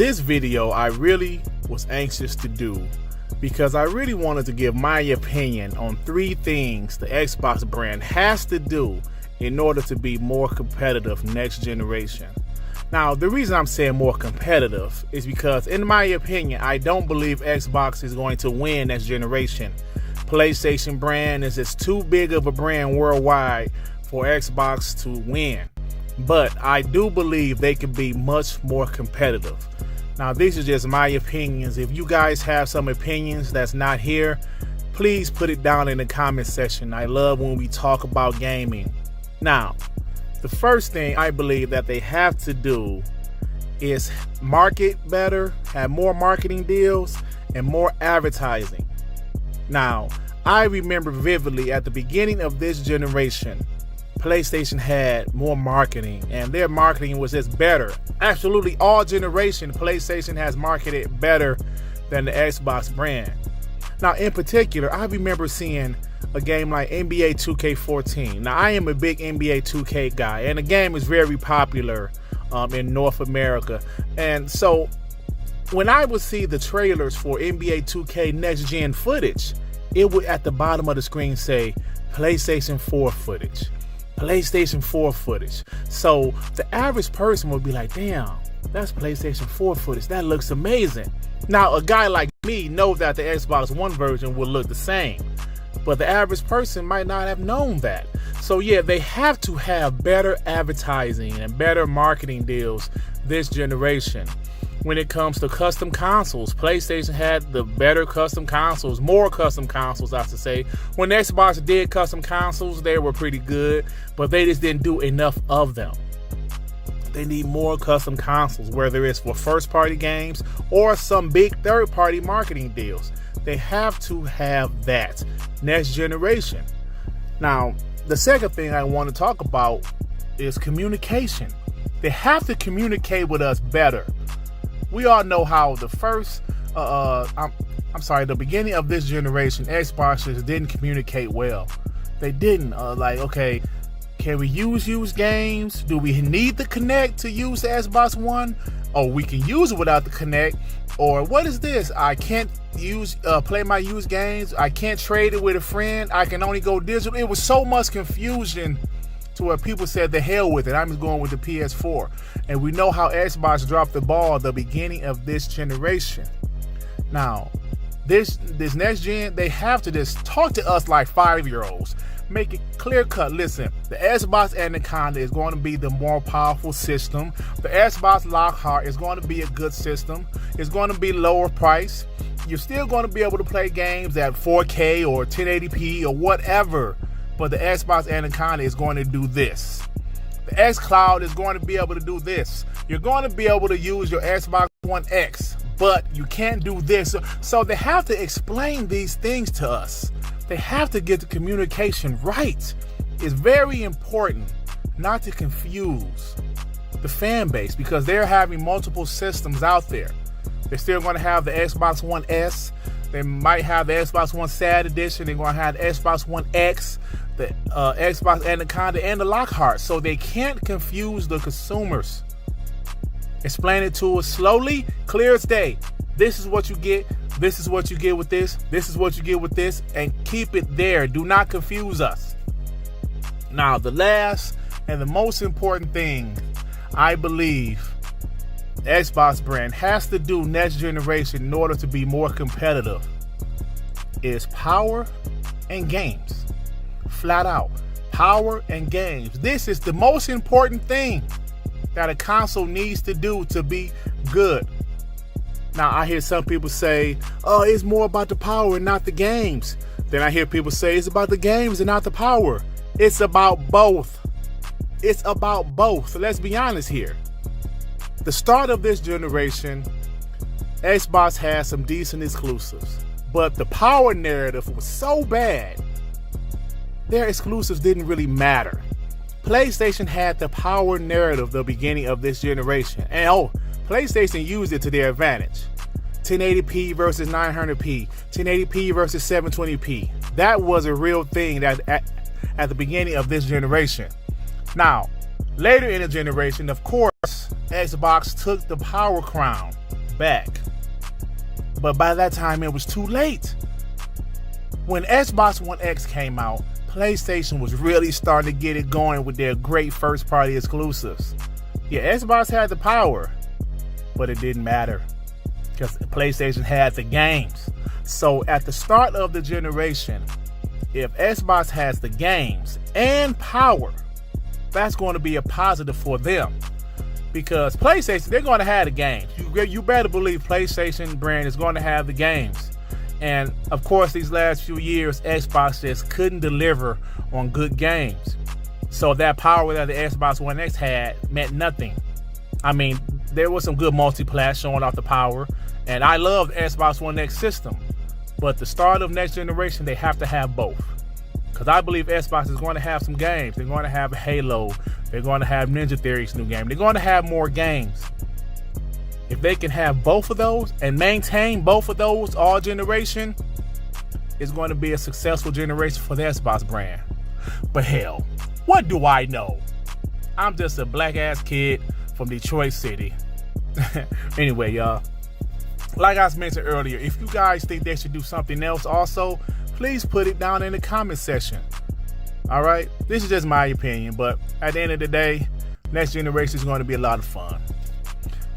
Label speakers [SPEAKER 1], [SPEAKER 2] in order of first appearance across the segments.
[SPEAKER 1] This video I really was anxious to do because I really wanted to give my opinion on 3 things the Xbox brand has to do in order to be more competitive next generation. Now, the reason I'm saying more competitive is because, in my opinion, I don't believe Xbox is going to win next generation. PlayStation brand is just too big of a brand worldwide for Xbox to win. But I do believe they can be much more competitive. Now, these are just my opinions. If you guys have some opinions that's not here, please put it down in the comment section. I love when we talk about gaming. Now, the first thing I believe that they have to do is market better, have more marketing deals, and more advertising. Now, I remember vividly at the beginning of this generation, PlayStation had more marketing, and their marketing was just better. Absolutely all generation, PlayStation has marketed better than the Xbox brand. Now, in particular, I remember seeing a game like NBA 2K14. Now, I am a big NBA 2K guy, and the game is very popular in North America. And so, when I would see the trailers for NBA 2K Next Gen footage, it would at the bottom of the screen say PlayStation 4 footage. PlayStation 4 footage. So the average person would be like, damn, that's PlayStation 4 footage. That looks amazing. Now, a guy like me knows that the Xbox One version will look the same, but the average person might not have known that. So yeah, they have to have better advertising and better marketing deals this generation. When it comes to custom consoles, PlayStation had the better custom consoles, more custom consoles, I should say. When Xbox did custom consoles, they were pretty good, but they just didn't do enough of them. They need more custom consoles, whether it's for first-party games or some big third-party marketing deals. They have to have that next generation. Now, the second thing I want to talk about is communication. They have to communicate with us better. We all know how the the beginning of this generation, Xbox just didn't communicate well. They didn't. Okay, can we use games? Do we need the Kinect to use the Xbox One? Or we can use it without the Kinect? Or what is this? I can't play my used games. I can't trade it with a friend. I can only go digital. It was so much confusion to where people said the hell with it. I'm just going with the PS4. And we know how Xbox dropped the ball at the beginning of this generation. Now, this next gen, they have to just talk to us like 5-year-olds. Make it clear cut. Listen, the Xbox Anaconda is going to be the more powerful system. The Xbox Lockhart is going to be a good system. It's going to be lower price. You're still going to be able to play games at 4K or 1080p or whatever. But the Xbox Anaconda is going to do this. The xCloud is going to be able to do this. You're going to be able to use your Xbox One X, but you can't do this. So they have to explain these things to us. They have to get the communication right. It's very important not to confuse the fan base because they're having multiple systems out there. They're still going to have the Xbox One S. They might have the Xbox One Sad Edition. They're going to have the Xbox One X, the Xbox Anaconda, and the Lockhart. So they can't confuse the consumers. Explain it to us slowly, clear as day. This is what you get. This is what you get with this. This is what you get with this. And keep it there. Do not confuse us. Now, the last and the most important thing I believe the Xbox brand has to do next generation in order to be more competitive is power and games. Flat out, power and games. This is the most important thing that a console needs to do to be good. Now, I hear some people say, oh, it's more about the power and not the games. Then I hear people say it's about the games and not the power. It's about both. It's about both. So let's be honest here. The start of this generation, Xbox had some decent exclusives, but the power narrative was so bad, their exclusives didn't really matter. PlayStation had the power narrative the beginning of this generation, and PlayStation used it to their advantage. 1080p versus 900p, 1080p versus 720p. That was a real thing that at the beginning of this generation. Now, later in the generation, of course, Xbox took the power crown. back. But by that time, it was too late. When Xbox One X came out, PlayStation was really starting to get it going with their great first-party exclusives. Yeah, Xbox had the power, but it didn't matter because PlayStation had the games. So at the start of the generation, if Xbox has the games and power, that's going to be a positive for them. Because PlayStation, they're going to have the games. You better believe PlayStation brand is going to have the games. And of course, these last few years, Xbox just couldn't deliver on good games. So that power that the Xbox One X had meant nothing. I mean, there was some good multiplayer showing off the power. And I love the Xbox One X system. But the start of next generation, they have to have both. Because I believe Xbox is going to have some games. They're going to have Halo. They're going to have Ninja Theory's new game. They're going to have more games. If they can have both of those and maintain both of those all generation, it's going to be a successful generation for the Xbox brand. But hell, what do I know? I'm just a black ass kid from Detroit City. Anyway, y'all, like I mentioned earlier, if you guys think they should do something else also, please put it down in the comment section. All right, this is just my opinion, but at the end of the day, next generation is going to be a lot of fun.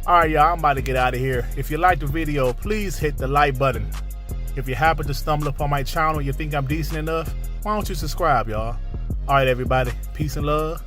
[SPEAKER 1] All right, y'all, I'm about to get out of here. If you liked the video, please hit the like button. If you happen to stumble upon my channel and you think I'm decent enough, why don't you subscribe, y'all? All right, everybody, peace and love.